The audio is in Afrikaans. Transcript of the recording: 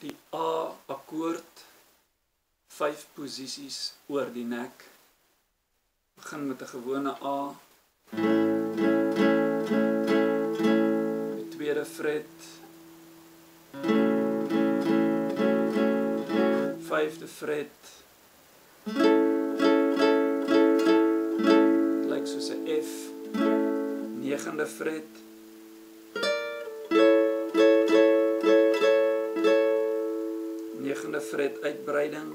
die A akkoord 5 posisies oor die nek. Begin met 'n gewone A. Die tweede fret. 5de fret. Lyk soos 'n F. 9de fret. 9de fret uitbreiding.